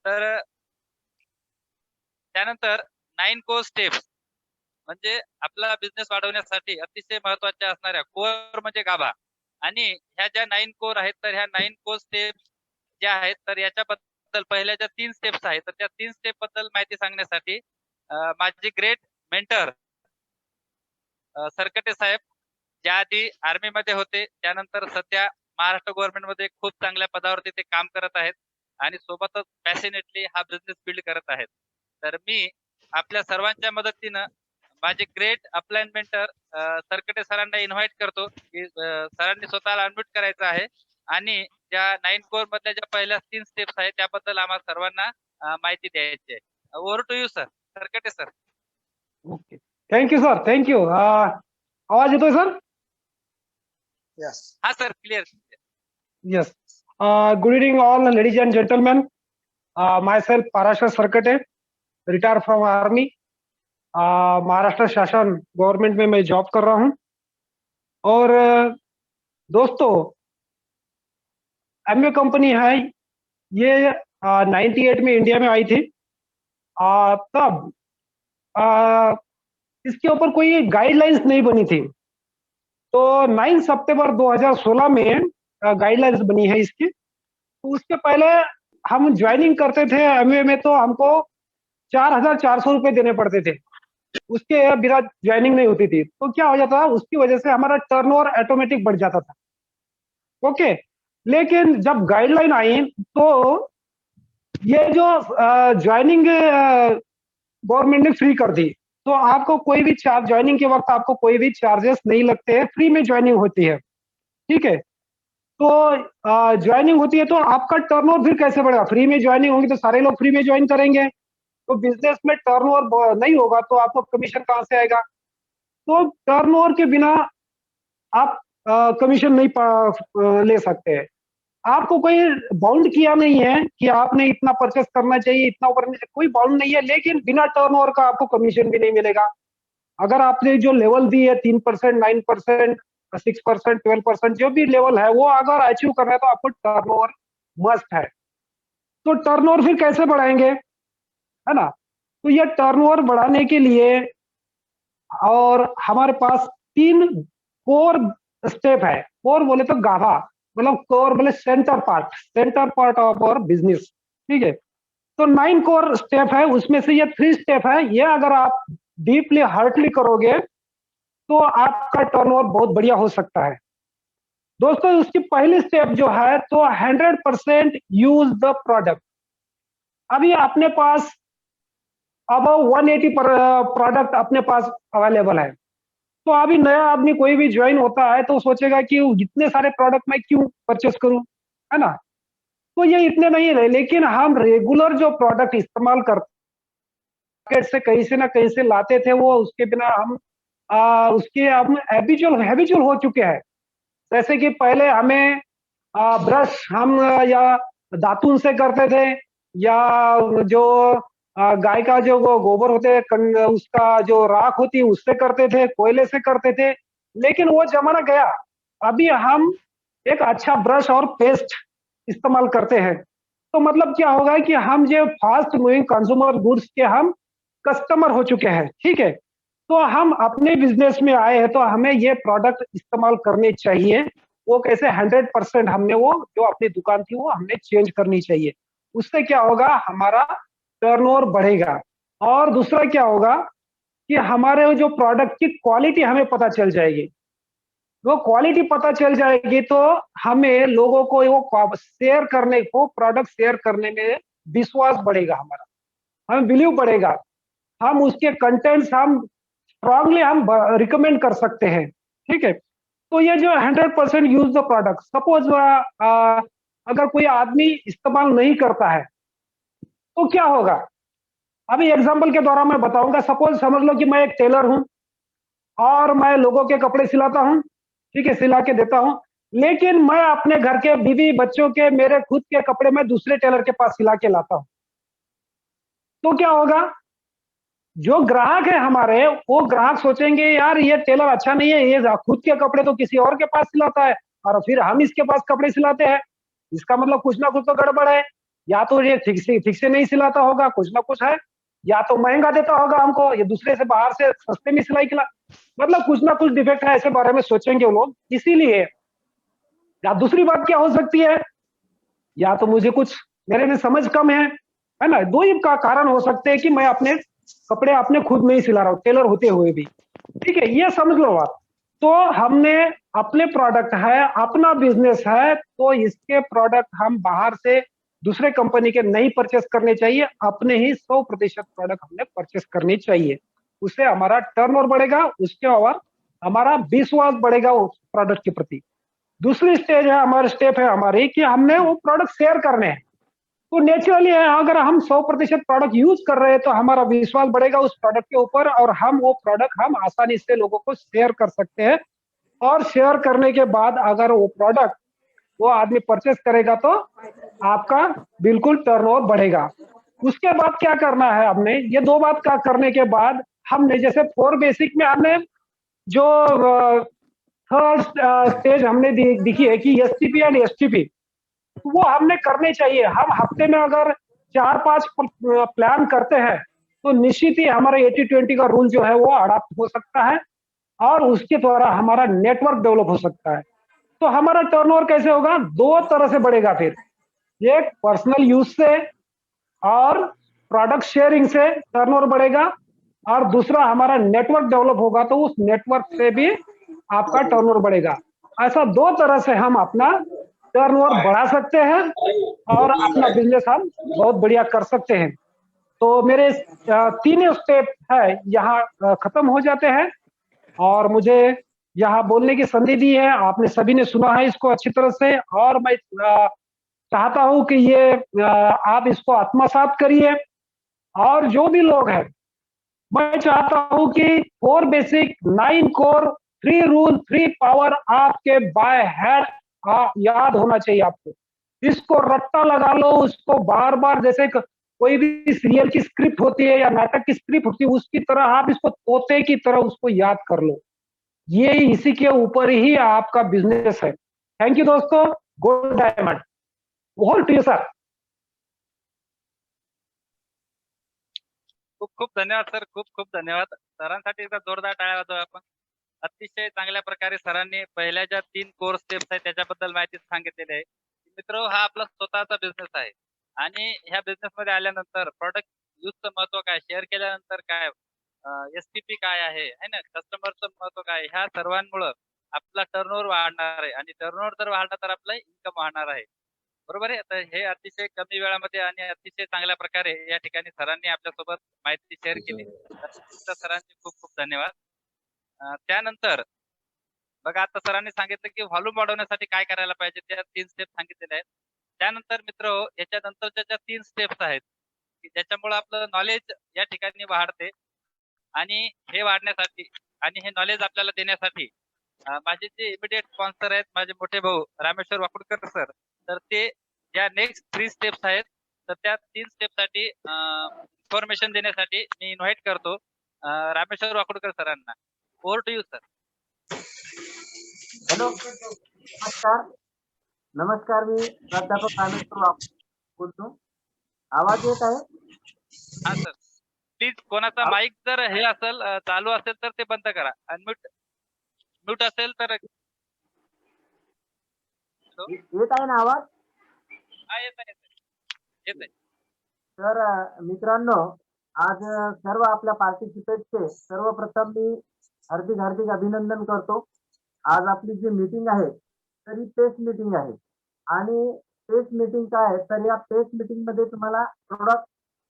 तर त्यानंतर 9 core steps म्हणजे आपला बिझनेस वाढवण्यासाठी अतिशय महत्त्वाच्या असणाऱ्या कोर म्हणजे गाभा आणि ह्या ज्या 9 कोर आहेत, तर ह्या 9 कोर स्टेप्स ज्या आहेत, तर याच्याबद्दल पहिल्या ज्या 3 स्टेप्स आहेत, तर त्या 3 स्टेप बद्दल माहिती सांगण्यासाठी माझे ग्रेट मेंटर सरकटे साहेब, ज्या आधी आर्मीमध्ये होते, त्यानंतर सध्या महाराष्ट्र गव्हर्नमेंटमध्ये खूप चांगल्या पदावरती ते काम करत आहेत आणि सोबतच पॅशनेटली हा बिझनेस बिल्ड करत आहेत. तर मी आपल्या सर्वांच्या मदतीनं माझे ग्रेट अपलाईन मेंटर सरकटे सरांना इन्व्हाइट करतो, की सरांनी स्वतःला अनम्यूट करायचं आहे आणि ज्या 9 कोर मधल्या ज्या पहिल्या 3 स्टेप्स आहेत, त्याबद्दल आम्हाला सर्वांना माहिती द्यायची आहे. Over to you sir. सरकटे sir. Okay, thank you sir, thank you. आवाज येतोय सर? Yes. हा sir, clear. Yes. Good evening, all ladies and gentlemen. Myself Parashar Sarkate, retired from Army. Maharashtra शासन गवर्नमेंट में मैं जॉब कर रहा हूं और दोस्तों एमवे कंपनी है ये 98 में इंडिया में आई थी। तब इसके ऊपर कोई गाइडलाइंस नहीं बनी थी, तो 9 सितंबर 2016 में गाइडलाइंस बनी है इसकी। तो उसके पहले हम ज्वाइनिंग करते थे एमवे में, तो हमको 4,400 रुपए देने पड़ते थे, उसके बिना ज्वाइनिंग नहीं होती थी। तो क्या हो जाता, उसकी वजह से हमारा टर्नओवर ऑटोमेटिक बढ़ जाता था। ओके, लेकिन जब गाइडलाइन आई तो ये जो ज्वाइनिंग गवर्नमेंट ने फ्री कर दी, तो आपको कोई भी चार्ज, ज्वाइनिंग के वक्त आपको कोई भी चार्जेस नहीं लगते हैं, फ्री में ज्वाइनिंग होती है। ठीक है, तो ज्वाइनिंग होती है तो आपका टर्नओवर फिर कैसे बढ़ेगा? फ्री में ज्वाइनिंग होगी तो सारे लोग फ्री में ज्वाइन करेंगे, तो बिजनेस में टर्नओवर नहीं होगा तो आपको कमीशन कहां से आएगा? तो टर्नओवर के बिना आप कमीशन नहीं ले सकते हैं। आपको कोई बाउंड किया नहीं है कि आपने इतना परचेस करना चाहिए, इतना ऊपर नहीं, कोई बाउंड नहीं है, लेकिन बिना टर्नओवर का आपको कमीशन भी नहीं मिलेगा। अगर आपने जो लेवल दी है 3%, 9%, 6%, 12%, जो भी लेवल है वो अगर अचीव करना है तो आपको टर्नओवर मस्ट है। तो टर्नओवर फिर कैसे बढ़ाएंगे, है ना? तो ये टर्नओवर बढ़ाने के लिए और हमारे पास 3 कोर स्टेप है। कोर बोले तो गाभा, मतलब कोर बोले centre part of our business. ठीक है, तो 9 कोर स्टेप है, उसमें से ये 3 स्टेप है। ये अगर आप डीपली हार्टली करोगे तो आपका टर्नओवर बहुत बढ़िया हो सकता है। दोस्तों, उसकी पहली स्टेप जो है तो 100% यूज द प्रोडक्ट। अभी अपने पास अब 180 प्रोडक्ट अपने पास अवेलेबल है, तो अभी नया आदमी कोई भी ज्वाइन होता है तो सोचेगा कि इतने सारे प्रोडक्ट मैं क्यों परचेस करूं, है ना? तो ये इतने नहीं है, लेकिन हम रेगुलर जो प्रोडक्ट इस्तेमाल करते मार्केट से कहीं से ना कहीं से लाते थे, वो उसके बिना हम उसके हम हैबिचुअल हो चुके हैं। जैसे कि पहले हमें ब्रश हम या दातुन से करते थे, या जो गाय का जो वो गोबर होते हैं उसका जो राख होती है उससे करते थे, कोयले से करते थे, लेकिन वो जमाना गया। अभी हम एक अच्छा ब्रश और पेस्ट इस्तेमाल करते हैं। तो मतलब क्या होगा कि हम जो फास्ट मूविंग कंज्यूमर गुड्स के हम कस्टमर हो चुके हैं। ठीक है, तो हम अपने बिजनेस में आए हैं तो हमें ये प्रोडक्ट इस्तेमाल करने चाहिए। वो कैसे? 100% हमने वो जो अपनी दुकान थी वो हमने चेंज करनी चाहिए। उससे क्या होगा, हमारा टर्नओवर बढ़ेगा। और दूसरा क्या होगा कि हमारे जो प्रोडक्ट की क्वालिटी हमें पता चल जाएगी। वो क्वालिटी पता चल जाएगी तो हमें लोगों को वो शेयर करने को, प्रोडक्ट शेयर करने में विश्वास बढ़ेगा, हमारा हमें बिलीव बढ़ेगा। हम उसके कंटेंट्स हम स्ट्रांगली हम रिकमेंड कर सकते हैं। ठीक है, तो ये जो 100% यूज द प्रोडक्ट, सपोज अगर कोई आदमी इस्तेमाल नहीं करता है तो क्या होगा? अभी एग्जांपल के द्वारा मैं बताऊंगा। सपोज समझ लो कि मैं एक टेलर हूं और मैं लोगों के कपड़े सिलाता हूं, ठीक है, सिला के देता हूं, लेकिन मैं अपने घर के बीवी बच्चों के, मेरे खुद के कपड़े मैं दूसरे टेलर के पास सिला के लाता हूं, तो क्या होगा? जो ग्राहक है हमारे, वो ग्राहक सोचेंगे यार ये टेलर अच्छा नहीं है, ये खुद के कपड़े तो किसी और के पास सिलाता है और फिर हम इसके पास कपड़े सिलाते हैं, इसका मतलब कुछ ना कुछ तो गड़बड़ है। या तो ये ठीक से नहीं सिलाता होगा, कुछ ना कुछ है, या तो महंगा देता होगा हमको, या दूसरे से बाहर से सस्ते में सिलाई खिला, मतलब कुछ ना कुछ डिफेक्ट है, ऐसे बारे में सोचेंगे वो लोग। इसीलिए या दूसरी बात क्या हो सकती है, या तो मुझे कुछ मेरे में समझ कम है ना, दो ही का कारण हो सकते हैं कि मैं अपने कपड़े अपने खुद नहीं सिला रहा हूँ, टेलर होते हुए भी। ठीक है, ये समझ लो आप। तो हमने अपने प्रोडक्ट है, अपना बिजनेस है, तो इसके प्रोडक्ट हम बाहर से दूसरे कंपनी के नहीं परचेस करने चाहिए, अपने ही 100% प्रोडक्ट हमने परचेस करनी चाहिए। उससे हमारा टर्नओवर बढ़ेगा, उसके और हमारा विश्वास बढ़ेगा उस प्रोडक्ट के प्रति। दूसरी स्टेज है हमारी, स्टेप है हमारी कि हमने वो प्रोडक्ट शेयर करने हैं। तो नेचुरली है, अगर हम 100% प्रोडक्ट यूज कर रहे हैं तो हमारा विश्वास बढ़ेगा उस प्रोडक्ट के ऊपर, और हम वो प्रोडक्ट हम आसानी से लोगों को शेयर कर सकते हैं। और शेयर करने के बाद अगर वो प्रोडक्ट वो आदमी परचेस करेगा तो आपका बिल्कुल टर्नओवर बढ़ेगा। उसके बाद क्या करना है, हमने ये दो बात का करने के बाद हमने जैसे फोर बेसिक में हमने जो थर्ड स्टेज हमने दिखी है कि एसटीपी एंड एसटीपी, वो हमने करने चाहिए। हम हफ्ते में अगर 4-5 प्लान करते हैं तो निश्चित ही हमारा 80-20 का रूल जो है वो अडॉप्ट हो सकता है, और उसके द्वारा हमारा नेटवर्क डेवलप हो सकता है। तो हमारा टर्नओवर कैसे होगा, दो तरह से बढ़ेगा फिर, एक पर्सनल यूज से और प्रोडक्ट शेयरिंग से टर्नओवर बढ़ेगा, और दूसरा हमारा नेटवर्क डेवलप होगा तो उस नेटवर्क से भी आपका टर्नओवर बढ़ेगा। ऐसा दो तरह से हम अपना टर्नओवर बढ़ा सकते हैं और अपना बिजनेस हम बहुत बढ़िया कर सकते हैं। तो मेरे तीन स्टेप है यहाँ खत्म हो जाते हैं, और मुझे यहाँ बोलने की संधि दी है, आपने सभी ने सुना है इसको अच्छी तरह से, और मैं चाहता हूं कि ये आप इसको आत्मसात करिए। और जो भी लोग हैं, मैं चाहता हूं कि 4 बेसिक 9 कोर 3 रूल 3 पावर आपके बाय हेड याद होना चाहिए आपको। इसको रट्टा लगा लो, उसको बार बार, जैसे कोई भी सीरियल की स्क्रिप्ट होती है या नाटक की स्क्रिप्ट होती है, उसकी तरह आप इसको तोते की तरह उसको याद कर लो। ये इसी के ऊपर ही आपका बिजनेस है। थैंक यू दोस्तों, gold diamond whole to you sir. खूप खूप धन्यवाद सर, खूप खूप धन्यवाद सरांसाठी. एकदा जोरदार टाळ्या वाजवा आपण. अतिशय चांगल्या प्रकारे सरांनी पहिल्या ज्या 3 कोर स्टेप्स आहेत त्याच्याबद्दल माहिती सांगितलेली आहे. मित्र, हा आपला स्वतःचा बिझनेस आहे आणि ह्या बिझनेस मध्ये आल्यानंतर प्रॉडक्ट यूजचं महत्व काय, शेअर केल्यानंतर काय, एसटीपी काय आहे ना, कस्टमरचं महत्व काय, ह्या सर्वांमुळं आपला टर्नओव्हर वाढणार आहे आणि टर्नओव्हर जर वाढला तर आपलं इन्कम वाढणार आहे. बरोबर आहे. तर हे अतिशय कमी वेळामध्ये आणि अतिशय चांगल्या प्रकारे या ठिकाणी सरांनी आपल्यासोबत माहिती शेअर केली. तर सरांचे खूप खूप धन्यवाद. त्यानंतर बघा, आता सरांनी सांगितलं की व्हॉल्यूम वाढवण्यासाठी काय करायला पाहिजे, त्या 3 स्टेप सांगितलेल्या आहेत. त्यानंतर मित्र, याच्यानंतरच्या ज्या 3 स्टेप्स आहेत की ज्याच्यामुळे आपलं नॉलेज या ठिकाणी वाढते, आणि हे वाढण्यासाठी आणि हे नॉलेज आपल्याला देण्यासाठी माझे जे इमिडिएट स्पॉन्सर आहेत, माझे मोठे भाऊ रामेश्वर वाकुडकर सर, तर ते ज्या नेक्स्ट 3 स्टेप्स आहेत, तर त्या 3 स्टेपसाठी इन्फॉर्मेशन देण्यासाठी मी इन्व्हाइट करतो रामेश्वर वाकुडकर सरांना. Over to you sir. Hello, नमस्कार. नमस्कार, मी प्राध्यापक रामेश्वर बोलतो. आवाज येत आहे? हा सर, प्लीज कोणाचा माईक जर हे असेल चालू असेल तर ते बंद करा. अनम्यूट म्यूट असेल तर येत आहे ना आवाज? हा, येत आहे येत आहे. तर मित्रांनो, आज सर्व आपल्या पार्टिसिपेटचे सर्वप्रथम मी हार्दिक हार्दिक अभिनंदन करतो. आज आपली जी मीटिंग आहे तर ही टेस्ट मीटिंग आहे, आणि टेस्ट मीटिंग काय आहे, तर या टेस्ट मीटिंग मध्ये तुम्हाला प्रोडक्ट,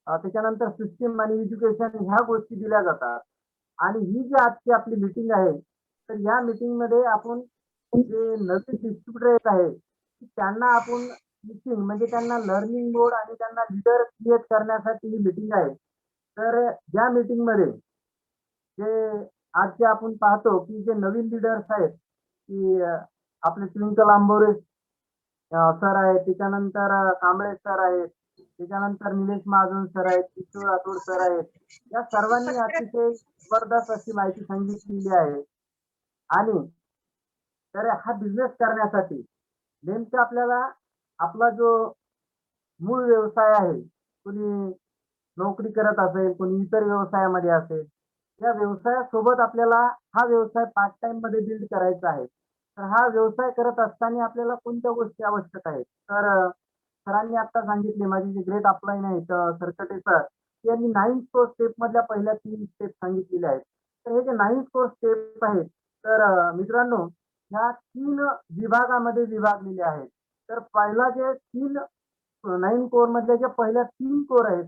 त्याच्यानंतर सिस्टीम आणि एज्युकेशन ह्या गोष्टी दिल्या जातात. आणि ही जी आजची आपली मीटिंग आहे, तर या मीटिंग मध्ये आपण जे नवीन डिस्ट्रीब्युटर येत आहे त्यांना आपण टीचिंग म्हणजे त्यांना लर्निंग मोड आणि त्यांना लीडर क्रिएट करण्यासाठी ही मीटिंग आहे. तर या मीटिंग मध्ये जे आज जे आपण पाहतो की जे नवीन लीडर्स आहेत, की आपले ट्विंकल आंबोरे सर आहेत, त्याच्यानंतर कांबळे सर आहेत, त्याच्यानंतर निलेश महाजन सर आहेत, किशोर राठोड सर आहेत. या सर्वांनी अतिशय जबरदस्त अशी माहिती सांगितलेली आहे. आणि तर हा बिझनेस करण्यासाठी नेमकं आपल्याला आपला जो मूळ व्यवसाय आहे, कोणी नोकरी करत असेल, कोणी इतर व्यवसायामध्ये असेल, या व्यवसायासोबत आपल्याला हा व्यवसाय पार्ट टाइम मध्ये बिल्ड करायचा आहे. तर हा व्यवसाय करत असताना आपल्याला कोणत्या गोष्टी आवश्यक आहेत? तर सरांनी आता सांगितले, माझे जे ग्रेट अपलाईन आहेत सरकटे सर, यांनी 9 स्कोर स्टेप मधल्या पहिल्या 3 स्टेप सांगितलेल्या आहेत. तर हे जे 9 स्कोर स्टेप आहेत, तर मित्रांनो, ह्या 3 विभागामध्ये विभागलेले आहेत. तर पहिला जे 3 9 कोर मधल्या ज्या पहिल्या 3 कोर आहेत,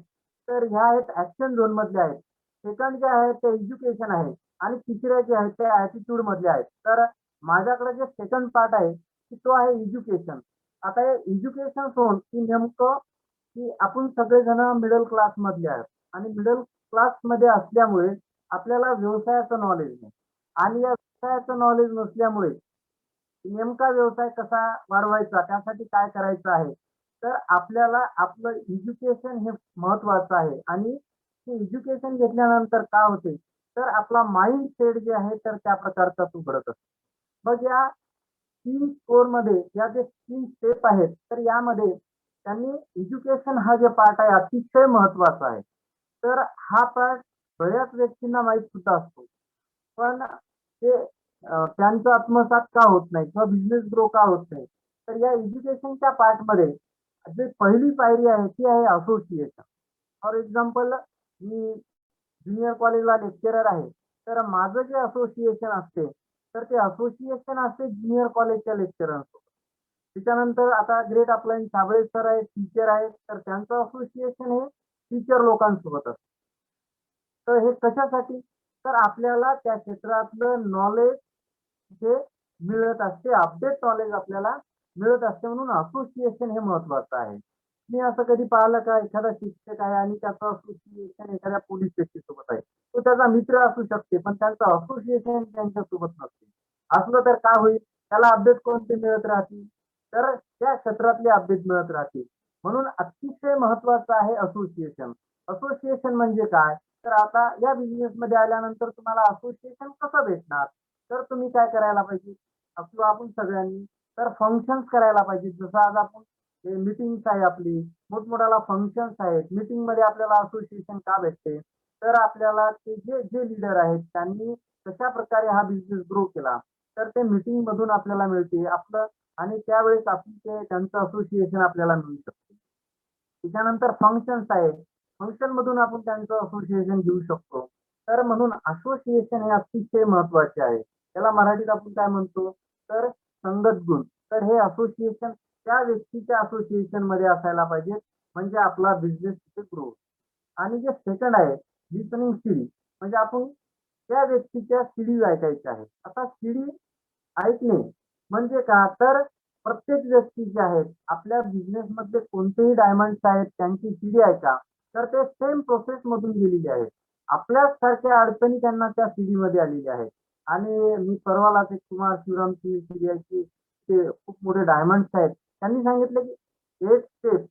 तर ह्या आहेत ऍक्शन झोन मधल्या आहेत. सेकंड जे आहे ते एज्युकेशन आहे आणि तिसऱ्या जे आहेत ते ऍटिट्यूड मधले आहेत. तर माझ्याकडे जे सेकंड पार्ट आहे की तो आहे एज्युकेशन. आता हे एज्युकेशन झोन की नेमकं की आपण सगळेजण मिडल क्लास मधले आहेत आणि मिडल क्लास मध्ये असल्यामुळे आपल्याला व्यवसायाचं नॉलेज नाही आणि या व्यवसायाचं नॉलेज नसल्यामुळे नेमका व्यवसाय कसा वाढवायचा, त्यासाठी काय करायचं आहे, तर आपल्याला आपलं एज्युकेशन हे महत्वाचं आहे. आणि ते एज्युकेशन घेतल्यानंतर काय होते, तर आपला माइंड सेट जे आहे तर त्या प्रकारचा तो घडत असतो. मग या 3 मध्ये या जे 3 स्टेप आहेत, तर यामध्ये त्यांनी एज्युकेशन हा जे पार्ट आहे अतिशय महत्वाचा आहे. तर हा पार्ट बऱ्याच व्यक्तींना माहीत सुद्धा असतो. पण ते त्यांचं आत्मसात का होत नाही किंवा बिझनेस ग्रो का होत नाही. तर या एज्युकेशनच्या पार्टमध्ये जे पहिली पायरी आहे ती आहे association. For example, me junior कॉलेजला लेक्चरर आहे, तर माझं जे असोसिएशन असते, तर ते असोसिएशन असते ज्युनियर कॉलेजच्या लेक्चरांसोबत. त्याच्यानंतर आता ग्रेट अपलाईन साबळे सर आहेत, टीचर आहेत, तर त्यांचं असोसिएशन हे टीचर लोकांसोबत असतं. तर हे कशासाठी, तर आपल्याला त्या क्षेत्रातलं नॉलेज जे मिळत असते, अपडेट नॉलेज आपल्याला मिळत असते, म्हणून असोसिएशन हे महत्वाचं आहे. मी असं कधी पाहिलं का, एखादा शिक्षक आहे आणि त्याचं असोसिएशन एखाद्या पोलीस व्यक्तीसोबत आहे, तो त्याचा मित्र असू शकते पण त्यांचं असोसिएशन त्यांच्यासोबत नसते. असलं तर काय होईल, त्याला अपडेट कोणते मिळत राहतील, तर त्या क्षेत्रातले अपडेट मिळत राहतील. म्हणून अतिशय महत्वाचं आहे असोसिएशन. असोसिएशन म्हणजे काय, तर आता या बिझनेस मध्ये आल्यानंतर तुम्हाला असोसिएशन कसं भेटणार, तर तुम्ही काय करायला पाहिजे, किंवा आपण सगळ्यांनी तर फंक्शन्स करायला पाहिजे. जसं आज आपण मीटिंग्स आहे आपली, मोठमोठ्याला फंक्शन्स आहेत, मीटिंग मध्ये आपल्याला असोसिएशन का भेटते, तर आपल्याला ते जे जे लीडर आहेत त्यांनी कशा प्रकारे हा बिझनेस ग्रो केला, तर ते मीटिंग मधून आपल्याला मिळते आपलं. आणि त्यावेळेस आपण ते त्यांचं असोसिएशन आपल्याला मिळू शकते. त्याच्यानंतर फंक्शन्स आहे, फंक्शन मधून आपण त्यांचं असोसिएशन घेऊ शकतो. तर म्हणून असोसिएशन हे अतिशय महत्वाचे आहे. त्याला मराठीत आपण काय म्हणतो, तर संगत गुण. तर हे असोसिएशन त्या व्यक्तीच्या असोसिएशन मध्ये असायला पाहिजे, म्हणजे आपला बिझनेस तिथे ग्रो. आणि जे सेकंड आहे लिसनिंग सीडी, म्हणजे आपण त्या व्यक्तीच्या सीडी ऐकायच्या आहेत. आता सीडी ऐकणे म्हणजे का, तर प्रत्येक व्यक्ती जे आहेत आपल्या बिझनेस मधले कोणतेही डायमंड्स आहेत त्यांची सीडी ऐका, तर ते सेम प्रोसेस मधून गेलेले आहेत. आपल्याच सारख्या अडचणी त्यांना त्या सीडी मध्ये आलेल्या आहेत. आणि मी परवालाच एक कुमार शिवरामची सीडी ऐकली, ते खूप मोठे डायमंड्स आहेत. त्यांनी सांगितलं की 8 step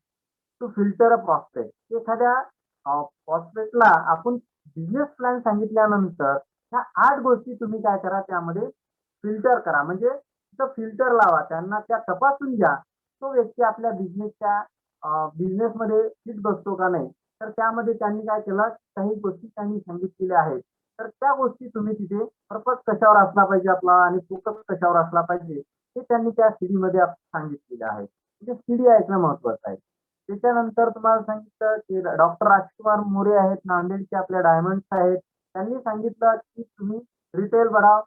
to filter a prospect. एखाद्या प्रॉस्पेक्टला आपण बिझनेस प्लॅन सांगितल्यानंतर ह्या 8 गोष्टी तुम्ही काय करा, त्यामध्ये फिल्टर करा, म्हणजे तिथं फिल्टर लावा, त्यांना त्या तपासून घ्या, तो व्यक्ती आपल्या बिझनेसमध्ये फिट बसतो का नाही. तर त्यामध्ये त्यांनी काय केलं, काही गोष्टी त्यांनी सांगितलेल्या आहेत. तर त्या गोष्टी तुम्ही तिथे पर्पज कशावर असला पाहिजे आपला आणि फोकस कशावर असला पाहिजे, हे त्यांनी त्या सीडी मध्ये सांगितलेलं आहे. म्हणजे सीडी ऐकणं महत्वाचं आहे. त्याच्यानंतर तुम्हाला सांगितलं की डॉक्टर राजकुमार मोरे आहेत, नांदेडचे आपल्या डायमंड्स आहेत. त्यांनी सांगितलं की तुम्ही रिटेल बढाव,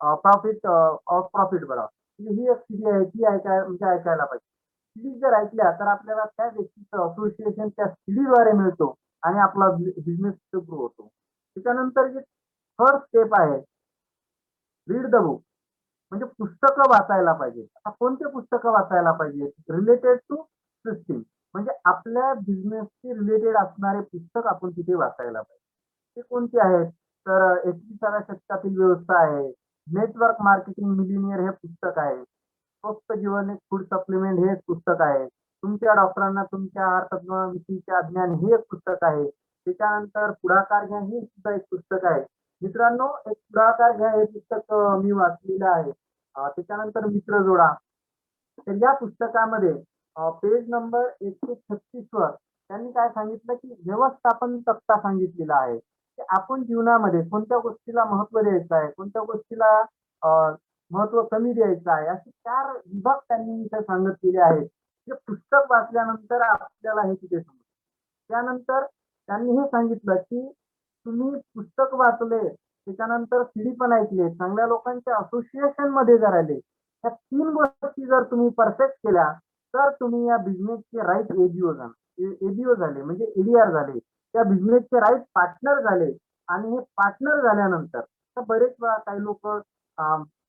प्रॉफिट ऑफ प्रॉफिट बढाव. म्हणजे ही एक सीडी आहे, ती म्हणजे ऐकायला पाहिजे. सीडी जर ऐकल्या तर आपल्याला त्या व्यक्तीचं असोसिएशन त्या सीडीद्वारे मिळतो आणि आपला बिझनेस ग्रो होतो. त्याच्यानंतर जे थर्ड स्टेप आहे, रीड द बुक, म्हणजे पुस्तकं वाचायला पाहिजे. आता कोणते पुस्तकं वाचायला पाहिजे, रिलेटेड टू सिस्टीम, म्हणजे आपल्या बिझनेसशी रिलेटेड असणारे पुस्तक आपण तिथे वाचायला पाहिजे. ते कोणते आहेत, तर 21व्या शतकातील व्यवसाय आहे, नेटवर्क मार्केटिंग मिलिनियर हे पुस्तक आहे, स्वस्त जीवन एक फूड सप्लिमेंट हे एक पुस्तक आहे, तुमच्या डॉक्टरांना तुमच्या आहार तत्वाविषयीचे अज्ञान हे एक पुस्तक आहे. त्याच्यानंतर पुढाकार घ्या हे सुद्धा एक पुस्तक आहे. मित्रांनो, एक पुढाकार घ्या हे पुस्तक मी वाचलेलं आहे. त्याच्यानंतर मित्र जोडा. तर या पुस्तकामध्ये पेज नंबर 136 वर त्यांनी काय सांगितलं की व्यवस्थापन तक्ता सांगितलेला आहे की आपण जीवनामध्ये कोणत्या गोष्टीला महत्व द्यायचं आहे, कोणत्या गोष्टीला महत्व कमी द्यायचं आहे, असे 4 विभाग त्यांनी इथे सांगितलेले आहेत. जे पुस्तक वाचल्यानंतर आपल्याला हे तिथे समजतं. त्यानंतर त्यांनी हे सांगितलं की तुम्ही पुस्तक वाचले, त्याच्यानंतर सीडी पण ऐकले, चांगल्या लोकांच्या असोसिएशन मध्ये जर आले, ह्या 3 गोष्टी जर तुम्ही परफेक्ट केल्या, तर तुम्ही या बिझनेसचे राईट एबीओ झाले म्हणजे एडीआर झाले. त्या बिझनेसचे राईट पार्टनर झाले आणि हे पार्टनर झाल्यानंतर तर बरेच वेळा काही लोक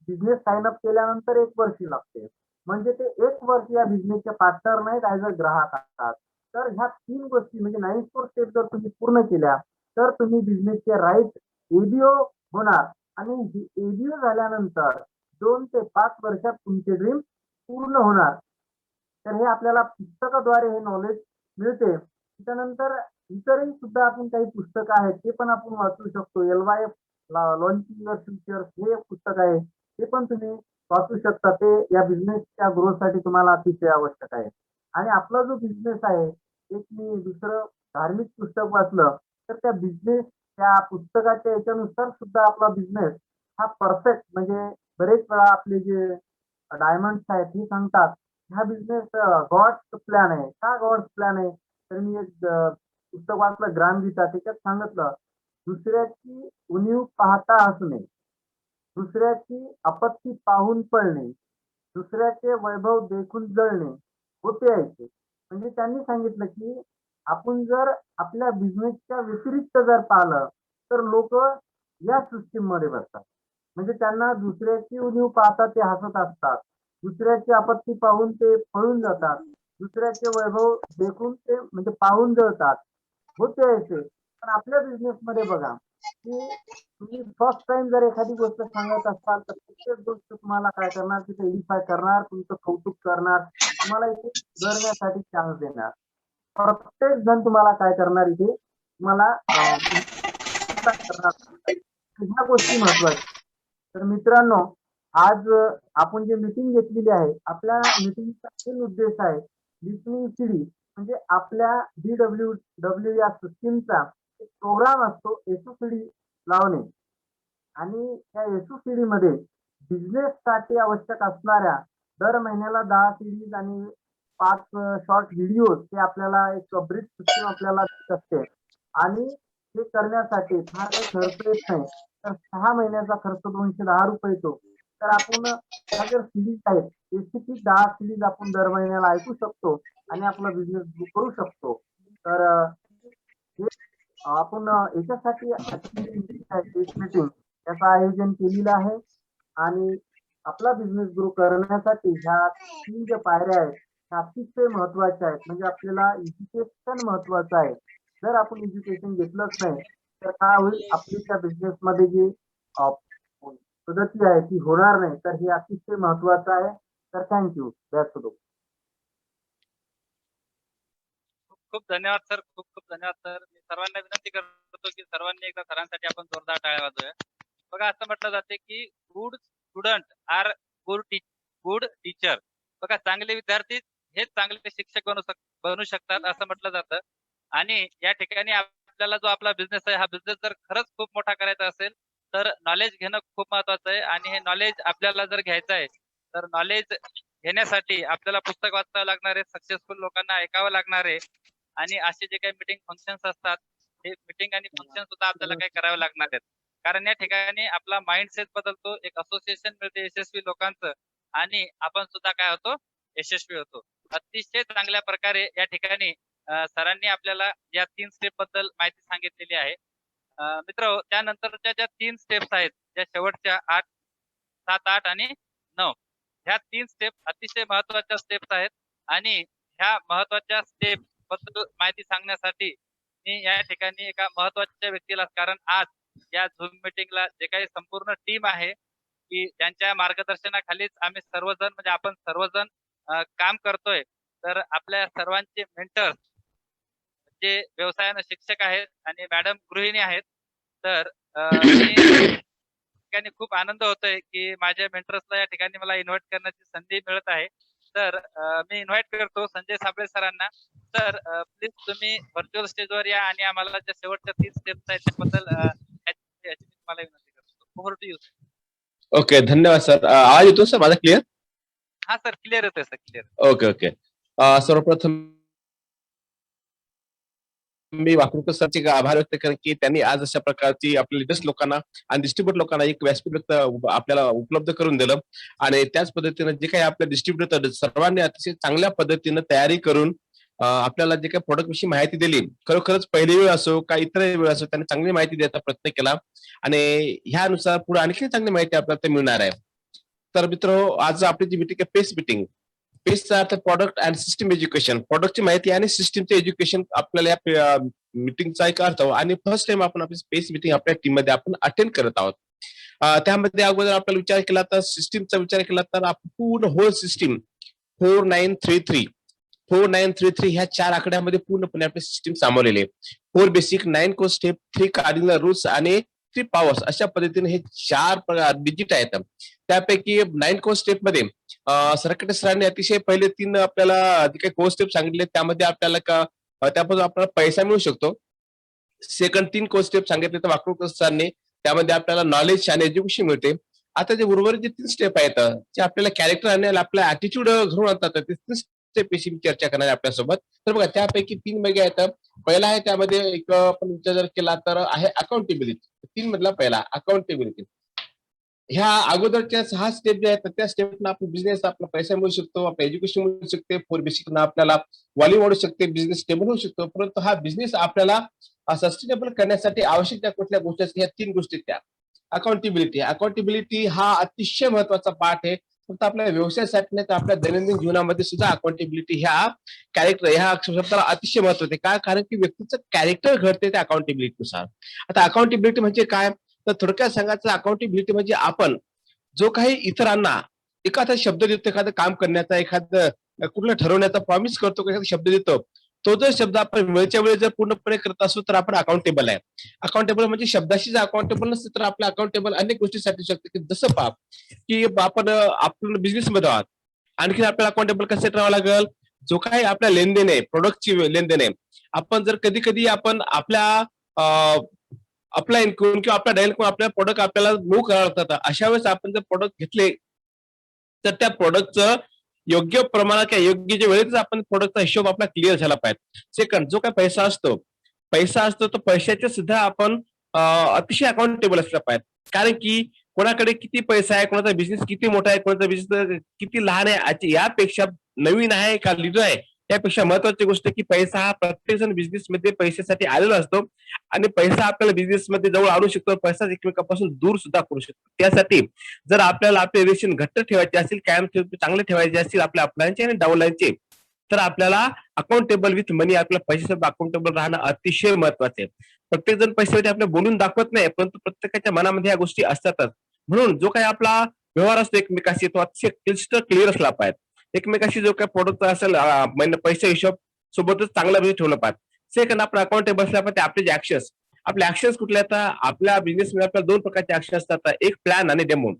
बिझनेस साइन अप केल्यानंतर 1 वर्ष लागते. म्हणजे ते 1 वर्ष या बिझनेसचे पार्टनर नाहीत, ऍज अ ग्राहक असतात. तर ह्या 3 गोष्टी म्हणजे 94 स्टेप जर तुम्ही पूर्ण केल्या, तर तुम्ही बिझनेसचे राईट एबीओ होणार आणि एबीओ झाल्यानंतर 2 ते 5 वर्षात तुमचे ड्रीम पूर्ण होणार. तर हे आपल्याला पुस्तकाद्वारे हे नॉलेज मिळते. त्याच्यानंतर इतरही सुद्धा आपण काही पुस्तकं आहेत ते पण आपण वाचू शकतो. LYF लॉन्चिंग युअर फ्युचर हे एक पुस्तक आहे, ते पण तुम्ही वाचू शकता. ते या बिझनेसच्या ग्रोथसाठी तुम्हाला अतिशय आवश्यक आहे. आणि आपला जो बिझनेस आहे, एक मी दुसरं धार्मिक पुस्तक वाचलं, तर त्या बिझनेस त्या पुस्तकाच्या याच्यानुसार सुद्धा आपला बिझनेस हा परफेक्ट म्हणजे बरेच वेळा आपले जे डायमंड्स आहेत हे सांगतात हा बिझनेस गॉड्स प्लॅन आहे. का गॉड्स प्लॅन आहे? तर मी एक पुस्तक वाचलं ग्रामगीता, त्याच्यात सांगितलं दुसऱ्याची उणीव पाहता हसणे, दुसऱ्याची आपत्ती पाहून पळणे, दुसऱ्याचे वैभव देखून जळणे होते ऐसे. म्हणजे त्यांनी सांगितलं की आपण जर आपल्या बिझनेसच्या व्यतिरिक्त जर पाहिलं तर लोक या सिस्टीम मध्ये बसतात. म्हणजे त्यांना दुसऱ्याची उणीव पाहता ते हसत असतात, दुसऱ्याची आपत्ती पाहून ते पळून जातात, दुसऱ्याचे वैभव देखून ते म्हणजे पाहून जळतात होते असे. पण आपल्या बिझनेस मध्ये बघा की तुम्ही फर्स्ट टाइम जर एखादी गोष्ट सांगत असाल तर प्रत्येक गोष्ट तुम्हाला काय करणार, तिथे एडिफाय करणार, तुमचं कौतुक करणार, तुम्हाला इथे सुधारण्यासाठी चान्स देणार. प्रत्येक जण तुम्हाला काय करणार, इथे तुम्हाला करणार. ह्या गोष्टी महत्वाच्या. तर मित्रांनो, आज आपण जे मीटिंग घेतलेली आहे, आपल्या मीटिंगचा मेन उद्देश आहे लिसनिंग सीडी म्हणजे आपल्या DWW या सिस्टीमचा एक प्रोग्राम असतो एसओसीडी लावणे. आणि त्या एसओसीडी मध्ये बिझनेस साठी आवश्यक असणाऱ्या दर महिन्याला 10 सीडीज आणि 5 शॉर्ट व्हिडिओ ते आपल्याला एक ब्रीफ सिस्टीम आपल्याला देत असते. आणि ते करण्यासाठी फार काही खर्च येत नाही. तर 6 महिन्याचा खर्च ₹210 येतो. तर आपण ह्या जर सीरीज आहेत, बेसिकली 10 सीरीज आपण दर महिन्याला ऐकू शकतो आणि आपला बिझनेस ग्रो करू शकतो. तर हे आपण याच्यासाठी मीटिंग याचं आयोजन केलेलं आहे. आणि आपला बिझनेस ग्रो करण्यासाठी ह्या 3 ज्या पायऱ्या आहेत त्या अतिशय महत्वाच्या आहेत. म्हणजे आपल्याला एज्युकेशन महत्वाचं आहे. जर आपण एज्युकेशन घेतलंच नाही तर काय होईल, आपली त्या बिझनेस मध्ये जी प्रगती आहे ती होणार नाही. तर हे अतिशय महत्वाचं आहे. तर थँक्यू. That's all. खूप खूप धन्यवाद सर, खूप खूप धन्यवाद सर. मी सर्वांना विनंती करतो की सर्वांनी एकदा सरांसाठी आपण जोरदार टाळ्या वाजवूया. बघा असं म्हटलं जाते की good student are good teacher. बघा चांगले विद्यार्थी हेच चांगले शिक्षक बनू शकतात असं म्हटलं जातं. आणि या ठिकाणी आपल्याला जो आपला बिझनेस आहे हा बिझनेस जर खरंच खूप मोठा करायचा असेल तर नॉलेज घेणं खूप महत्वाचं आहे. आणि हे नॉलेज आपल्याला जर घ्यायचं आहे तर नॉलेज घेण्यासाठी आपल्याला पुस्तक वाचावं लागणार आहे, सक्सेसफुल लोकांना ऐकावं लागणार आहे. आणि असे जे काही मीटिंग फंक्शन्स असतात हे मीटिंग आणि फंक्शन सुद्धा आपल्याला काही करावे लागणार आहेत. कारण या ठिकाणी आपला माइंडसेट बदलतो, एक असोसिएशन मिळते यशस्वी लोकांचं आणि आपण सुद्धा काय होतो, यशस्वी होतो. अतिशय चांगल्या प्रकारे या ठिकाणी सरांनी आपल्याला या 3 स्टेप बद्दल माहिती सांगितलेली आहे. मित्र त्यानंतरच्या ज्या 3 स्टेप्स आहेत, ज्या शेवटच्या 8, 7, 8 आणि 9 ह्या 3 स्टेप अतिशय महत्वाच्या स्टेप्स आहेत. आणि ह्या महत्वाच्या स्टेप बद्दल माहिती सांगण्यासाठी मी या ठिकाणी एका महत्वाच्या व्यक्तीला, कारण आज या झूम मीटिंगला जे काही संपूर्ण टीम आहे की त्यांच्या मार्गदर्शनाखालीच आम्ही सर्वजण म्हणजे आपण सर्वजण काम करतोय. तर आपल्या सर्वांचे मेंटर्स जे व्यवसायाने शिक्षक आहेत आणि मॅडम गृहिणी आहेत. तर मी ठिकाणी खूप आनंद होतोय की माझ्या मेंटर्सला या ठिकाणी मला इन्व्हाइट करण्याची संधी मिळत आहे. तर मी इन्व्हाइट करतो संजय साबळे सरांना. सर प्लीज तुम्ही व्हर्च्युअल स्टेजवर या आणि आम्हाला ज्या शेवटच्या 3 स्टेप्स आहेत त्याबद्दल याची मी तुम्हाला विनंती करतो. Over to you. ओके, धन्यवाद सर. आवाज येतो सर माझा क्लिअर? हा सर, क्लिअर येतोय सर, क्लिअर. Okay okay. सर्वप्रथम मी वाकूरकर सरचे आभार व्यक्त करेन की त्यांनी आज अशा प्रकारची आपल्या लिडर्स लोकांना आणि डिस्ट्रीब्युटर लोकांना एक व्यासपीठ आपल्याला उपलब्ध करून दिलं आणि त्याच पद्धतीने जे काही आपल्या डिस्ट्रीब्युटर सर्वांनी अतिशय चांगल्या पद्धतीने तयारी करून आपल्याला जे काही प्रोडक्ट विषयी माहिती दिली, खरोखरच पहिली वेळ असो का इतर वेळ असो त्यांनी चांगली माहिती द्यायचा प्रयत्न केला आणि ह्यानुसार पुढे आणखी चांगली माहिती आपल्याला मिळणार आहे. तर मित्र, आज आपली जी मीटिंग आहे पेस मीटिंग, पेसचा अर्थ प्रॉडक्ट अँड सिस्टम एज्युकेशन, प्रॉडक्टची माहिती आणि सिस्टमचे एज्युकेशन आपल्याला या मीटिंगचा एक अर्थ आणि फर्स्ट टाइम आपण आपली स्पेस मीटिंग आपल्या टीम मध्ये आपण अटेंड करत आहोत. त्यामध्ये अगोदर आपल्याला विचार केला तर सिस्टीमचा विचार केला तर आपण पूर्ण होल सिस्टीम 4933 ह्या 4 आकड्यामध्ये पूर्णपणे आपली सिस्टीम सामावलेली आहे. 4 basic, 9 core step, 3 cardinal rules आणि 3 पॉवर्स अशा पद्धतीने हे 4 डिजिट आहेत. त्यापैकी 9 कोर स्टेप मध्ये सरकटे सरांनी अतिशय पहिले 3 आपल्याला जे काही कोर स्टेप सांगितले त्यामध्ये आपल्याला त्यापासून आपल्याला पैसा मिळू शकतो. सेकंड 3 कोर स्टेप सांगितले तर वाकूरकर सरांनी त्यामध्ये आपल्याला नॉलेज आणि एज्युकेशन मिळते. आता जे उर्वरित जे 3 स्टेप आहेत जे आपल्याला कॅरेक्टर आणि आपला ऍटिट्यूड घडवून आणतात, ते 3 स्टेप विषयी चर्चा करणार आहे आपल्यासोबत. तर बघा त्यापैकी 3 वेगळे आहेत. पहिला आहे त्यामध्ये एक आपण विचार जर केला तर आहे अकाउंटेबिलिटी. 3 मधला पहिला अकाउंटेबिलिटी. ह्या अगोदरच्या 6 स्टेप जे आहेत त्या स्टेपना आपण बिझनेस आपला पैसा मिळू शकतो, आपलं एज्युकेशन मिळू शकते, 4 बेसिकना आपल्याला व्हॉल्यूम वाढू शकते, बिझनेस स्टेबल होऊ शकतो. परंतु हा बिझनेस आपल्याला सस्टेनेबल करण्यासाठी आवश्यक त्या कुठल्या गोष्टी असतात, ह्या 3 गोष्टी त्या. अकाउंटेबिलिटी हा अतिशय महत्वाचा पार्ट आहे. फक्त आपल्या व्यवसायासाठी नाही तर आपल्या दैनंदिन जीवनामध्ये सुद्धा अकाउंटेबिलिटी ह्या कॅरेक्टर ह्या शब्दाला अतिशय महत्व आहे. काय? कारण की व्यक्तीचं कॅरेक्टर घडते त्या अकाउंटेबिलिटीनुसार. आता अकाउंटेबिलिटी म्हणजे काय? तर थोडक्यात सांगायचं अकाउंटेबिलिटी म्हणजे आपण जो काही इतरांना एखादा शब्द देतो, एखादं काम करण्याचा, एखादं कुठलं ठरवण्याचा प्रॉमिस करतो, एखादा शब्द देतो, तो जर शब्द आपण वेळच्या वेळी जर पूर्णपणे करत असतो तर आपण अकाउंटेबल आहे. अकाउंटेबल म्हणजे शब्दाशी जर अकाउंटेबल नसतं तर आपलं अकाउंटेबल अनेक गोष्टीसाठी शकते की जसं पाप की आपण बिझनेस मध्ये आहात, आणखी आपल्याला अकाउंटेबल कसं ठेवावं लागेल, जो काही आपल्या लेनदेन आहे, प्रोडक्टची लेनदेन आहे, आपण जर कधी कधी आपण आपल्या अपलाईन करून किंवा आपल्या डायल करून आपल्या प्रोडक्ट आपल्याला मूव्ह करावं लागतात, अशा वेळेस आपण जर प्रोडक्ट घेतले तर त्या प्रोडक्टचं योग्य प्रमाणात किंवा योग्य वेळेतच आपण प्रोडक्टचा हिशोब आपला क्लिअर झाला पाहिजे. सेकंड, जो काही पैसा असतो तो पैशाचे सुद्धा आपण अतिशय अकाउंटेबल असला पाहिजे. कारण की कोणाकडे किती पैसा आहे, कोणाचा बिझनेस किती मोठा आहे, कोणाचा बिझनेस किती लहान आहे, यापेक्षा नवीन आहे का लिडर आहे त्यापेक्षा महत्वाची गोष्ट की पैसा हा प्रत्येक जण बिझनेस मध्ये पैशासाठी आलेला असतो आणि पैसा आपल्याला बिझनेस मध्ये जवळ आणू शकतो, पैसा एकमेकांपासून दूर सुद्धा करू शकतो. त्यासाठी जर आपल्याला आपले रिलेशन घट्ट ठेवायचे असतील, कायम चांगले ठेवायचे असतील आपल्या अपलाईनचे आणि डाऊनलाईनचे, तर आपल्याला अकाउंटेबल विथ मनी, आपल्या पैशासोबत अकाउंटेबल राहणं अतिशय महत्वाचे आहे. प्रत्येक जण पैशासाठी आपल्या बोलून दाखवत नाही, परंतु प्रत्येकाच्या मनामध्ये ह्या गोष्टी असतातच. म्हणून जो काही आपला व्यवहार असतो एकमेकाशी तो अतिशय क्लिअर असला पाहिजे. एकमेकाशी जो काही प्रोडक्ट असेल पैसा हिशोब सोबतच चांगला ठेवलं पाहिजे. सेकंड, आपण अकाउंटेबल असल्या पाहिजे आपले जे ऍक्शन्स, आपले ऍक्शन्स कुठले आता आपल्या बिझनेस मध्ये आपल्याला 2 प्रकारचे ऍक्शन असतात, एक प्लॅन आणि डेमो.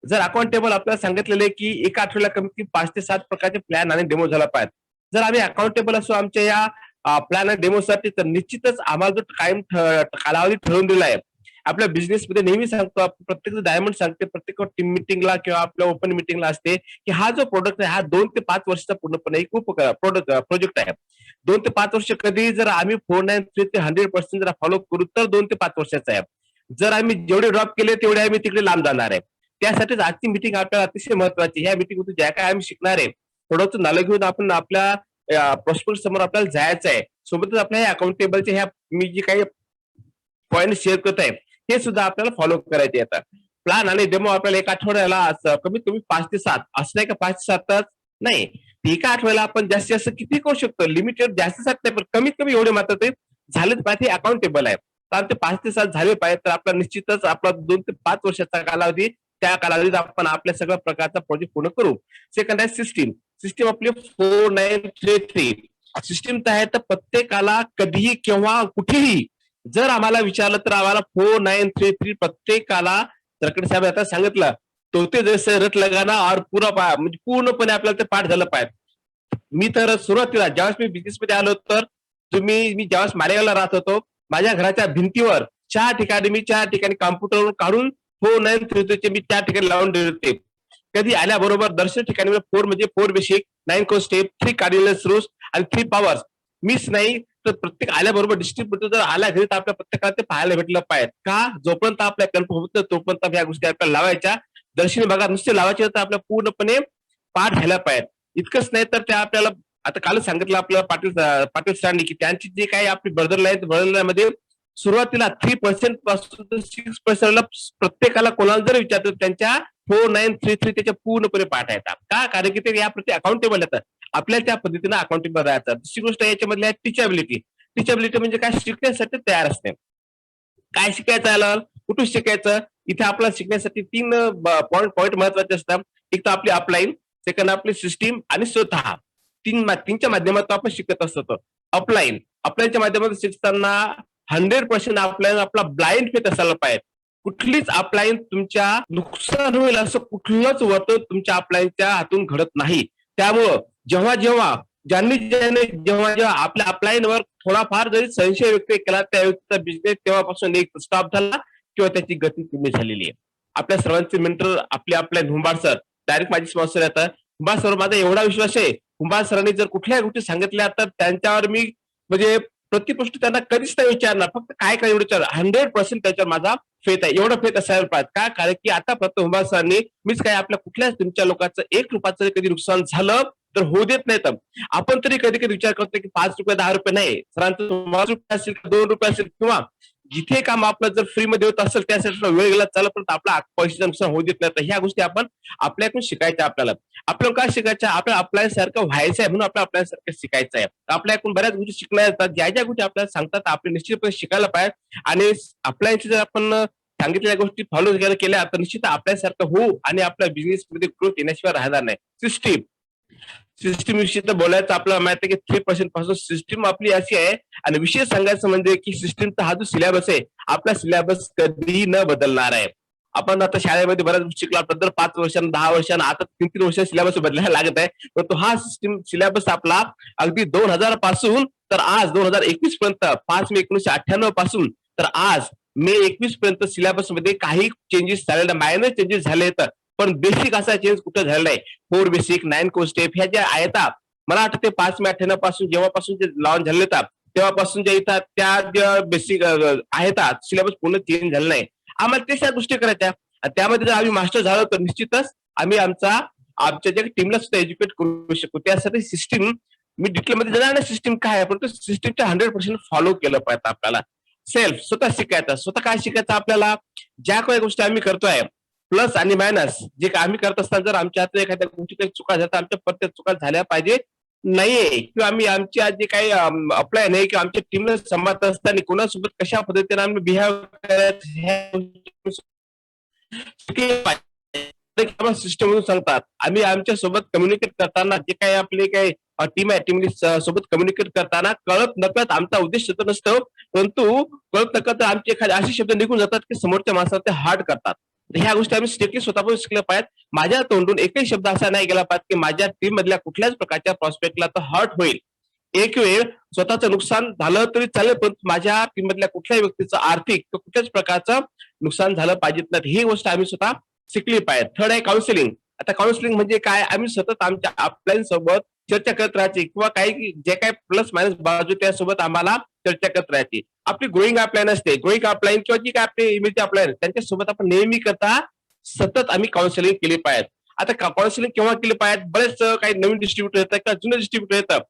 जर अकाउंटेबल आपल्याला सांगितलेले की एका आठवड्याला कमीत कमी 5 ते 7 प्रकारचे प्लॅन आणि डेमो झाला पाहिजे. जर आम्ही अकाउंटेबल असो आमच्या या प्लॅन आणि डेमोसाठी तर निश्चितच आम्हाला जो कायम कालावधी ठरवून दिला आहे आपल्या बिझनेसमध्ये नेहमी सांगतो, प्रत्येक डायमंड सांगते, प्रत्येक टीम मिटिंगला किंवा आपल्या ओपन मिटिंगला असते की हा जो प्रोडक्ट आहे हा 2 ते 5 वर्षाचा पूर्णपणे एक प्रोजेक्ट आहे. 2 ते 5 वर्ष कधी जर आम्ही 493 ते 100% जर फॉलो करू तर 2 ते 5 वर्षाचा आहे. जर आम्ही जेवढे ड्रॉप केले तेवढे आम्ही तिकडे लांब जाणार आहे. त्यासाठीच आजची मिटिंग आपल्याला अतिशय महत्वाची. ह्या मिटिंगमध्ये ज्या काय आम्ही शिकणार आहे प्रोडक्टचं नॉलेज घेऊन आपण आपल्या प्रॉस्पेक्ट समोर आपल्याला जायचं आहे. सोबतच आपल्या ह्या अकाउंटेबलचे ह्या मी जे काही पॉईंट शेअर करत आहे हे सुद्धा आपल्याला फॉलो करायचे येतात. प्लॅन आणि डेमो आपल्याला एका आठवड्याला कमीत कमी 5 ते 7 असं नाही का 5 ते 7 नाही, एका आठवड्याला आपण जास्तीत जास्त किती करू शकतो, लिमिटेड जास्तीत जास्त नाही पण कमीत कमी एवढे मात्र ते झालेच पाहिजे, हे अकाउंटेबल आहे. तर ते 5 ते 7 झाले पाहिजे तर आपला निश्चितच आपला 2 ते 5 वर्षाचा कालावधी, त्या कालावधीत आपण आपल्या सगळ्या प्रकारचा प्रोजेक्ट पूर्ण करू. सेकंड आहे सिस्टीम आपली 4933 सिस्टीम आहे. तर प्रत्येकाला कधीही केव्हा कुठेही जर आम्हाला विचारलं तर आम्हाला 4933 प्रत्येकाला तरकडे साहेब आता सांगितलं तोते जैसे रट लगाना और म्हणजे पूर्णपणे आपल्याला ते पाठ झालं पाहिजे. मी तर सुरुवातीला ज्यावेळेस मी बिझनेस मध्ये आलो तर मी ज्यावेळेस मालेगावला राहत होतो माझ्या घराच्या भिंतीवर 4 ठिकाणी कॉम्प्युटरवरून काढून 4933 मी त्या ठिकाणी लावून दिले होते. कधी आल्याबरोबर दर्शन ठिकाणी 4 म्हणजे 4 basic, 9 core step, 3 cardinals rules आणि 3 पॉवर्स मिस नाही. तर प्रत्येक आल्याबरोबर डिस्ट्रिब्युटर जर आल्या घरी तर आपल्या प्रत्येकाला ते पाहायला भेटलं पाहिजे. का जोपर्यंत आपल्या कन्फर्म होत नाही तोपर्यंत ह्या गोष्टी आपल्याला लावायच्या. दर्शनी भागात नुसते लावायचे तर आपल्या पूर्णपणे पाठ झाला पाहिजे. इतकंच नाही तर त्या आपल्याला आता कालच सांगितलं आपल्याला पाटील सरांनी की त्यांची जे काही आपली बर्दर मध्ये सुरुवातीला 3% पासून तर 6% प्रत्येकाला कोणाला जर विचारतो त्यांच्या 4933 त्याच्या पूर्णपणे पाठ येतात. का? कारण की ते याप्रती अकाउंटेबल येतात. आपल्याला त्या पद्धतीने अकाउंटेबल राहतात. दुसरी गोष्ट याच्यामधली आहे टीचॅबिलिटी. टीचॅबिलिटी म्हणजे काय? शिकण्यासाठी तयार असते. काय शिकायचं आलं, कुठून शिकायचं, इथे आपल्याला शिकण्यासाठी 3 पॉईंट महत्वाचे असतात. एक तर आपली अपलाईन, सेकंड आपली सिस्टीम आणि स्वतः. तीनच्या माध्यमातून आपण शिकत असतो. अपलाईनच्या माध्यमातून शिकताना 100% आपला ब्लाइंड फेथ असायला पाहिजे. कुठलीच अपलाईन तुमच्या नुकसान होईल असं कुठलंच वर्तन तुमच्या अपलाईनच्या हातून घडत नाही. त्यामुळं जेव्हा जेव्हा आपल्या अपलाईनवर थोडाफार जरी संशय व्यक्त केला त्या व्यक्तीचा बिझनेस तेव्हापासून एक स्टॉप झाला किंवा त्याची गती कमी झालेली आहे. आपल्या सर्वांचे मेंटर आपले अपलाईन हुंबाळ सर डायरेक्ट माझी स्पॉन्सर येतात. हुंबाळ सर माझा एवढा विश्वास आहे, हुंबाळ सरांनी जर कुठल्या गोष्टी सांगितल्या तर त्यांच्यावर मी म्हणजे प्रति गोष्ट त्यांना कधीच नाही विचारणार. फक्त काय एवढं विचार 100% त्याच्यावर माझा फेथ आहे. एवढं फेथ असायला पाहिजे. का? कारण की आतापर्यंत हुंबाळ सरांनी मीच काय आपल्या कुठल्याच तुमच्या लोकांचं 1 रुपयाचं कधी नुकसान झालं तर होऊ देत नाही. आपण तरी कधी कधी विचार करतो की 5 रुपये 10 रुपये नाही, सरांचं 5 रुपये असेल 2 रुपये असेल किंवा जिथे काम आपलं जर फ्री मध्ये होत असेल त्यासाठी वेळ गेला चालत पण आपला पैशाचं नुकसान होऊ देत नाही. तर ह्या गोष्टी आपण आपल्याकडून शिकायच्या. आपल्याला काय शिकायचं? आपल्याला अप्लायन्स सारखं व्हायचं आहे म्हणून आपल्या अप्लायन्स सारखं शिकायचं आहे. आपल्याकडून बऱ्याच गोष्टी शिकल्या जातात. ज्या गोष्टी आपल्याला सांगतात आपल्या निश्चितपणे शिकायला पाहिजे. आणि अप्लायन्स जर आपण सांगितलेल्या गोष्टी फॉलो केल्या तर निश्चित आपल्यासारखं होऊ आणि आपल्या बिझनेस मध्ये ग्रोथ येण्याशिवाय राहणार नाही. सिस्टीम विषयी तर बोलायचं आपल्याला माहिती आहे की 3% पासून सिस्टीम आपली अशी आहे. आणि विषय सांगायचं म्हणजे की सिस्टीमचा हा जो सिलेबस आहे आपला सिलेबस कधी न बदलणार आहे. आपण आता शाळेमध्ये बऱ्याच शिकला दर 5 वर्षांना 10 वर्षांना आता 3 वर्ष सिलेबस बदलायला लागत आहे. परंतु हा सिलेबस आपला अगदी 2000 पासून तर आज 2021 पर्यंत 5 मे 1998 पासून तर आज मे 21 पर्यंत सिलेबस मध्ये काही चेंजेस झालेले मायनर चेंजेस झाले तर पण बेसिक असा चेंज कुठं झालेला नाही. 4 बेसिक 9 कोर स्टेप ह्या ज्या आहेत मला वाटतं ते 5 मे 98 पासून जेव्हापासून जे लॉन्च झाले तेव्हापासून ज्या इथं त्या ज्या बेसिक आहेत सिलेबस पूर्ण चेंज झाला नाही. आम्हाला त्या गोष्टी करायच्या. त्यामध्ये जर आम्ही मास्टर झालो तर निश्चितच आम्ही आमच्या ज्या टीमला सुद्धा एज्युकेट करू शकतो. त्यासाठी सिस्टीम मी डिटेलमध्ये जाणार नाही सिस्टीम काय आहे परंतु सिस्टीमच्या 100% फॉलो केलं पाहिजे. आपल्याला स्वतः शिकायचं. स्वतः काय शिकायचं? आपल्याला ज्या काही गोष्टी आम्ही करतोय प्लस आणि मायनस जे आम्ही करत असताना जर आमच्या हातून एखाद्या गोष्टी चुका झाल्या आमच्या प्रत्येक चुका झाल्या पाहिजे नाहीये किंवा आम्ही आमच्या जे काही अप्लाय नाही किंवा आमच्या टीमला संवाद असताना कोणासोबत कशा पद्धतीने आम्ही बिहेव सिस्टम म्हणून सांगतात. आम्ही आमच्या सोबत कम्युनिकेट करताना जे काही आपले काही टीम आहे टीम सोबत कम्युनिकेट करताना कळत नकळत आमचा उद्देश तर नसतो परंतु कळत नकळत आमचे एखादे असे शब्द निघून जातात की समोरच्या माणसाला ते हार्ड करतात. ह्या गोष्टी आम्ही स्ट्रिक्टली स्वतःपासून शिकल्या पाहिजेत. माझ्या तोंडून एकही शब्द असा नाही गेला पाहिजे की माझ्या टीम मधल्या कुठल्याच प्रकारच्या प्रॉस्पेक्टला तो हर्ट होईल. एक वेळ स्वतःचं नुकसान झालं तरी चालेल पण माझ्या टीम मधल्या कुठल्याही व्यक्तीचं आर्थिक कुठल्याच प्रकारचं नुकसान झालं पाहिजे नाही. ही गोष्ट आम्ही स्वतः शिकली पाहिजे. थर्ड आहे काउन्सिलिंग. आता काउन्सिलिंग म्हणजे काय? आम्ही सतत आमच्या अपलाईन सोबत चर्चा करत राहायची किंवा काही जे काही प्लस मायनस बाजू त्यासोबत आम्हाला चर्चा करत राहायची. आपली ग्रोईंग अपलाईन असते ग्रोईंग अपलाईन किंवा जी काय आपली इमेज अपलाईन त्यांच्यासोबत आपण नेहमी करता सतत आम्ही काउन्सिलिंग केली पाहिजे. आता काउन्सिलिंग केव्हा केली पाहिजे? बरेच काही नवीन डिस्ट्रीब्युटर येतात किंवा जुने डिस्ट्रीब्युटर येतात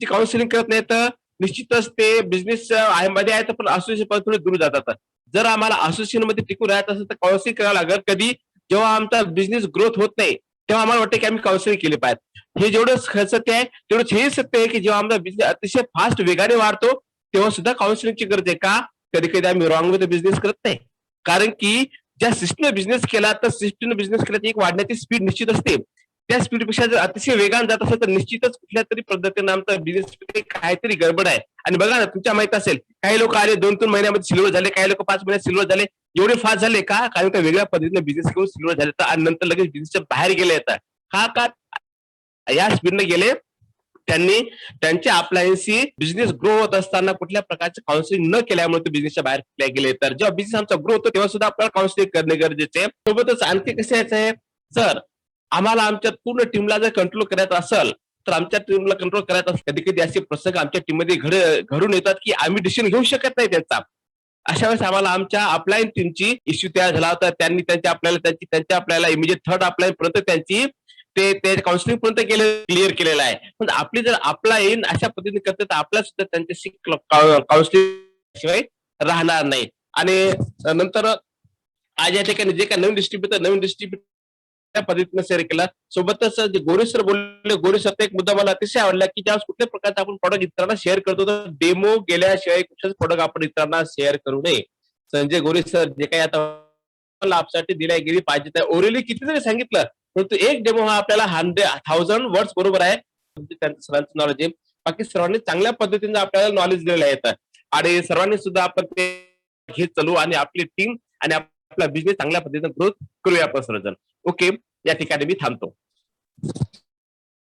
जे काउन्सिलिंग करत नाही तर निश्चितच ते बिझनेस मध्ये आहेत पण असोसिएशन पासून थोडे दूर जातात. जर आम्हाला असोसिएशन मध्ये टिकून राहायचं असेल तर काउन्सिलिंग करावं लागेल. कधी जेव्हा आमचा बिझनेस ग्रोथ होत नाही तेव्हा आम्हाला वाटतं की आम्ही काउन्सिलिंग केली पाहिजे. हे जेवढं सत्य आहे तेवढंच हे सत्य आहे की जेव्हा आमचा बिझनेस अतिशय फास्ट वेगाने वाढतो तेव्हा सुद्धा काउन्सिलिंगची गरज आहे. का? कधी कधी आम्ही रॉंग मध्ये बिझनेस करत नाही कारण की ज्या सिस्टमने बिझनेस केला तर सिस्टमने बिझनेस केल्याची एक वाढण्याची स्पीड निश्चित असते. त्या स्पीडपेक्षा जर अतिशय वेगाने जात असेल तर निश्चितच कुठल्या तरी पद्धतीने आमचा बिझनेस काहीतरी गडबड आहे. आणि बघा ना, तुमच्या माहित असेल काही लोक आले 2-3 महिन्यामध्ये सिल्वर झाले, काही लोक 5 महिन्यात सिल्वर झाले. एवढे फास्ट झाले का? कारण का वेगळ्या पद्धतीने बिझनेस करून सिल्वर झाले तर आणि नंतर लगेच बिझनेसच्या बाहेर गेले येतात. का या स्पीडने गेले? त्यांनी त्यांच्या अप्लायन्सची बिझनेस ग्रो होत असताना कुठल्या प्रकारचे काउन्सिलिंग न केल्यामुळे ते बिझनेसच्या बाहेर गेले. तर जेव्हा बिझनेस आमचा ग्रो होतो तेव्हा सुद्धा आपल्याला काउन्सिलिंग करणे गरजेचे आहे. सोबतच आणखी कसं यायचं आहे, जर आम्हाला आमच्या पूर्ण टीमला जर कंट्रोल करायचं असेल तर आमच्या टीमला कंट्रोल करायचं असेल, कधी कधी असे प्रसंग आमच्या टीममध्ये घडून येतात की आम्ही डिसिजन घेऊ शकत नाही त्यांचा. अशा वेळेस आम्हाला आमच्या अपलाईन टीमची इश्यू तयार झाला होता. त्यांनी त्यांच्या आपल्याला इमिजिएट थर्ड अपलाईन पर्यंत त्यांची ते काउन्सिलिंग पर्यंत क्लिअर केलेलं आहे. पण आपली जर अपलाईन अशा पद्धतीने करते तर आपल्या सुद्धा त्यांच्याशी काउन्सिलिंग शिवाय राहणार नाही. आणि नंतर आज या ठिकाणी जे काही नवीन डिस्ट्रीब्युटर त्या पद्धतीने शेअर केला. सोबतच जे गोरे सर बोलले, गोरे सरचा एक मुद्दा मला अतिशय आवडला की ज्यावेळेस कुठल्या प्रकारचा आपण प्रॉडक्ट इतरांना शेअर करतो तर डेमो गेल्याशिवाय कुठल्याच प्रॉडक्ट आपण इतरांना शेअर करू नये. संजय गोरे सर जे काही आता लाभसाठी दिल्या गेली पाहिजे त्या ओरली किती जरी सांगितलं परंतु एक डेमो हा आपल्याला 100,000 वर्ड्स बरोबर आहे. त्यांचं सर्वांचं नॉलेज आहे. बाकी सर्वांनी चांगल्या पद्धतीने आपल्याला नॉलेज दिलेलं आहे आणि सर्वांनी सुद्धा आपण ते घेत चालू आणि आपली टीम आणि आपला बिझनेस चांगल्या पद्धतीने ग्रोथ करूया आपण सर्वजण. ओके, या ठिकाणी मी थांबतो.